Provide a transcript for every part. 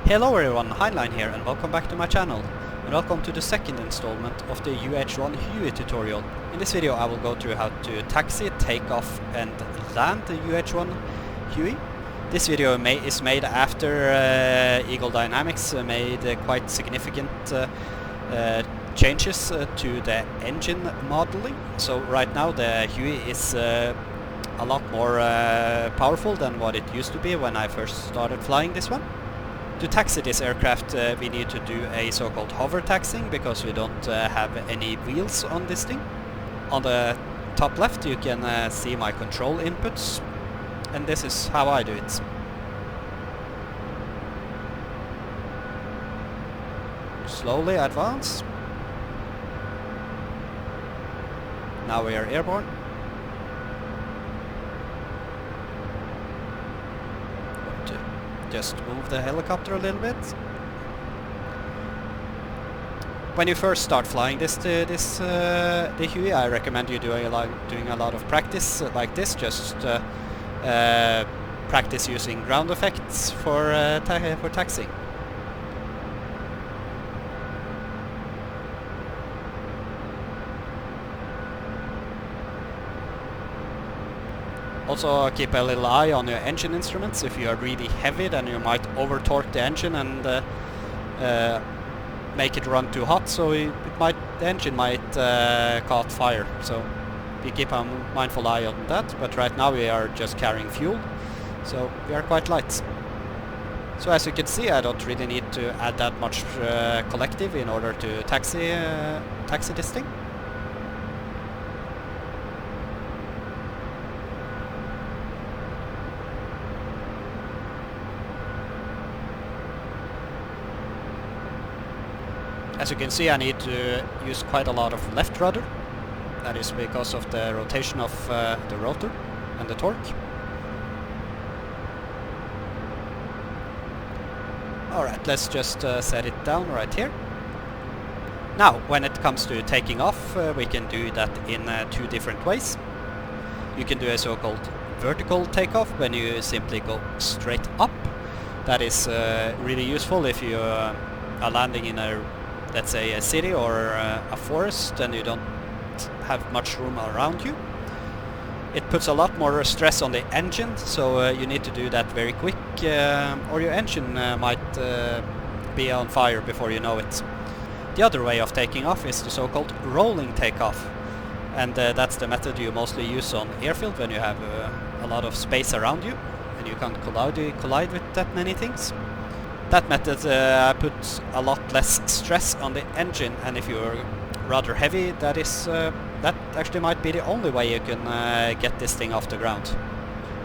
Hello everyone, Heinlein here and welcome back to my channel. And welcome to the second installment of the UH-1 Huey tutorial. In this video I will go through how to taxi, take off and land the UH-1 Huey. This video is made after Eagle Dynamics made quite significant changes to the engine modeling. So right now the Huey is a lot more powerful than what it used to be when I first started flying this one. To taxi this aircraft we need to do a so-called hover taxiing because we don't have any wheels on this thing. On the top left you can see my control inputs, and this is how I do it. Slowly advance. Now we are airborne. Just move the helicopter a little bit. When you first start flying the Huey, I recommend you doing a lot of practice like this. Just practice using ground effects for taxiing. Also keep a little eye on your engine instruments. If you are really heavy then you might over torque the engine and make it run too hot, so the engine might caught fire. So we keep a mindful eye on that, but right now we are just carrying fuel, so we are quite light. So as you can see I don't really need to add that much collective in order to taxi this thing. As you can see, I need to use quite a lot of left rudder. That is because of the rotation of the rotor and the torque. Alright, let's just set it down right here. Now, when it comes to taking off, we can do that in two different ways. You can do a so-called vertical takeoff when you simply go straight up. That is really useful if you are landing in let's say a city or a forest and you don't have much room around you. It puts a lot more stress on the engine, so you need to do that very quick or your engine might be on fire before you know it. The other way of taking off is the so-called rolling takeoff, and that's the method you mostly use on airfield when you have a lot of space around you and you can't collide with that many things. That method puts a lot less stress on the engine, and if you're rather heavy, that actually might be the only way you can get this thing off the ground.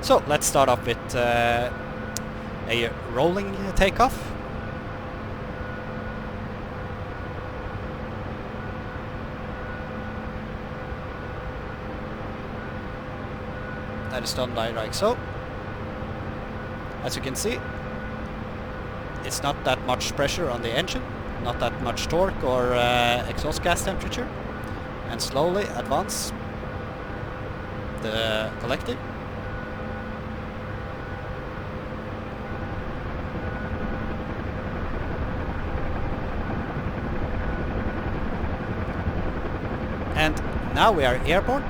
So let's start off with a rolling takeoff. That is done like so. As you can see, it's not that much pressure on the engine, not that much torque or exhaust gas temperature, and slowly advance the collective. And now we are airborne,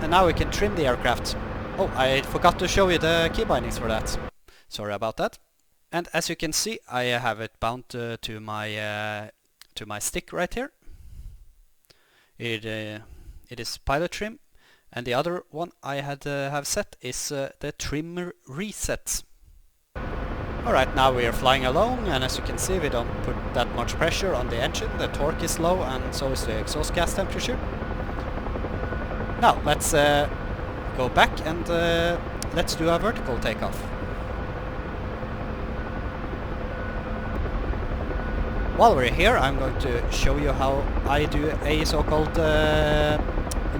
and now we can trim the aircraft. Oh, I forgot to show you the key bindings for that. Sorry about that. And as you can see, I have it bound to my stick right here. It is pilot trim, and the other one I have set is the trimmer reset. Alright, now we are flying along, and as you can see we don't put that much pressure on the engine. The torque is low and so is the exhaust gas temperature. Now let's go back and let's do a vertical takeoff. While we're here, I'm going to show you how I do a so-called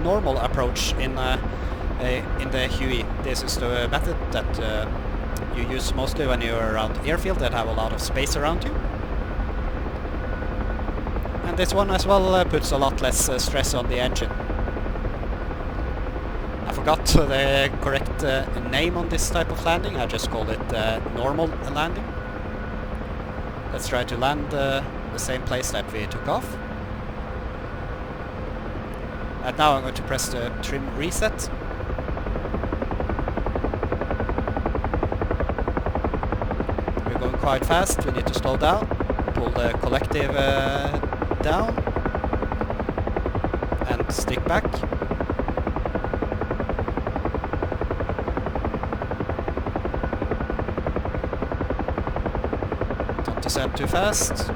normal approach in the Huey. This is the method that you use mostly when you're around airfield that have a lot of space around you. And this one as well puts a lot less stress on the engine. I forgot the correct name on this type of landing. I just called it normal landing. Let's try to land the same place that we took off. And now I'm going to press the trim reset. We're going quite fast, we need to slow down. Pull the collective down. And stick back. Don't descend too fast.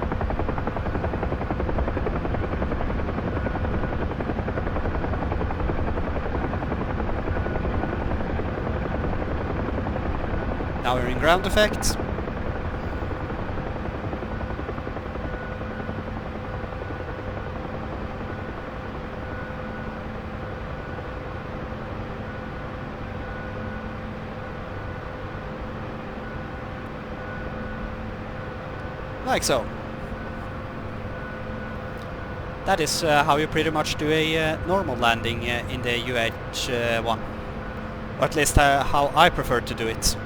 Now we're in ground effect. Like so. That is how you pretty much do a normal landing in the UH-1. Or at least how I prefer to do it.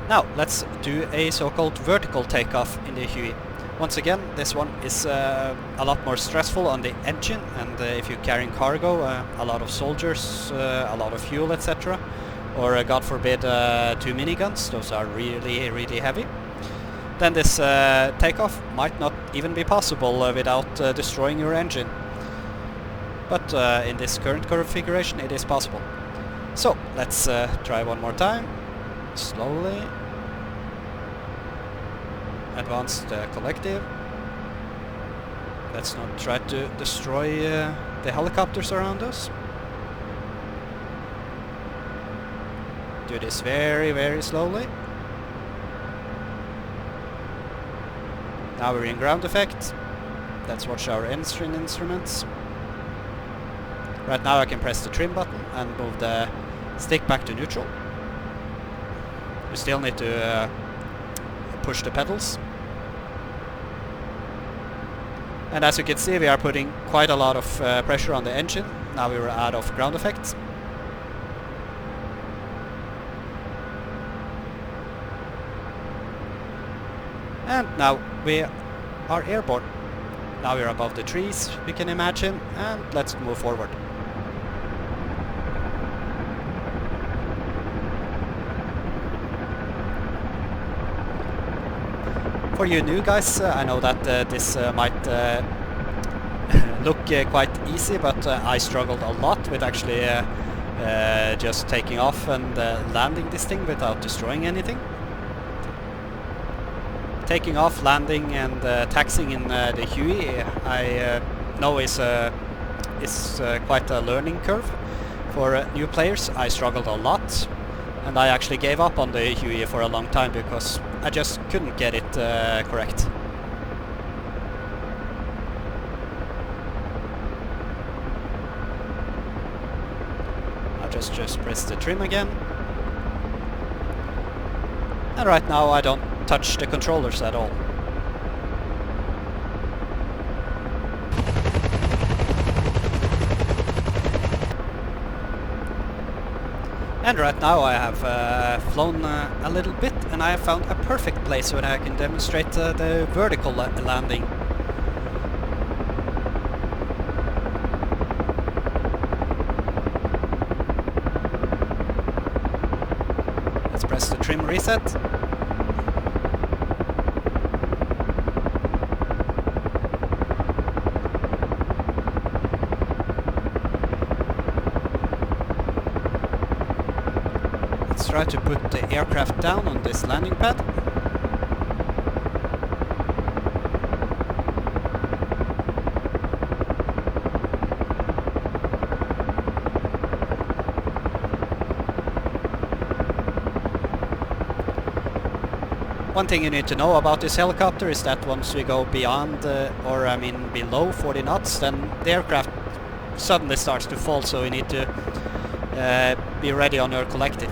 Now, let's do a so-called vertical takeoff in the Huey. Once again, this one is a lot more stressful on the engine, and if you're carrying cargo, a lot of soldiers, a lot of fuel, etc. Or God forbid, 2 miniguns, those are really, really heavy. Then this takeoff might not even be possible without destroying your engine. But in this current configuration it is possible. So, let's try one more time. Slowly. Advance the collective. Let's not try to destroy the helicopters around us. Do this very, very slowly. Now we're in ground effect. Let's watch our engine instruments. Right now I can press the trim button and move the stick back to neutral. We still need to push the pedals. And as you can see, we are putting quite a lot of pressure on the engine. Now we are out of ground effect. And now we are airborne. Now we're above the trees, we can imagine, and let's move forward. For you new guys, I know that this might look quite easy, but I struggled a lot with actually just taking off and landing this thing without destroying anything. Taking off, landing and taxiing in the Huey, I know is quite a learning curve. For new players, I struggled a lot, and I actually gave up on the Huey for a long time because I just couldn't get it correct. I'll just press the trim again. And right now I don't touch the controllers at all. And right now I have flown a little bit, and I have found a perfect place where I can demonstrate the vertical landing. Let's press the trim reset. Try to put the aircraft down on this landing pad. One thing you need to know about this helicopter is that once we go beyond, below 40 knots, then the aircraft suddenly starts to fall, so you need to be ready on your collective.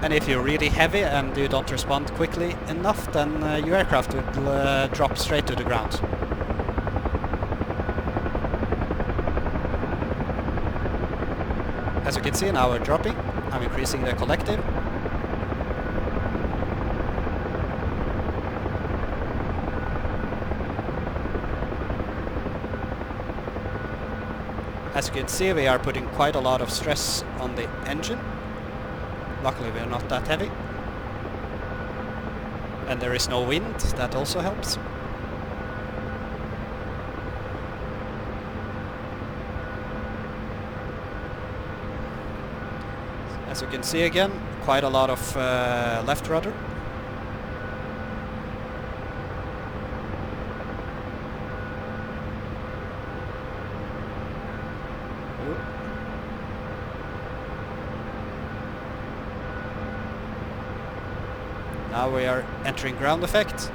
And if you're really heavy and you don't respond quickly enough, then your aircraft will drop straight to the ground. As you can see, now we're dropping. I'm increasing the collective. As you can see, we are putting quite a lot of stress on the engine. Luckily we are not that heavy. And there is no wind, that also helps. As you can see again, quite a lot of left rudder. Now we are entering ground effect.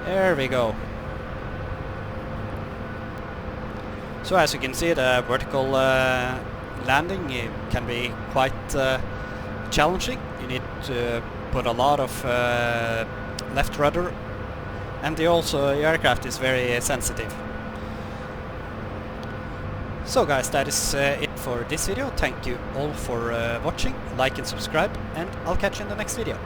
There we go. So as you can see, the vertical landing can be quite challenging. You need to put a lot of left rudder, and the aircraft is very sensitive. So guys, that is it for this video. Thank you all for watching. Like and subscribe, and I'll catch you in the next video.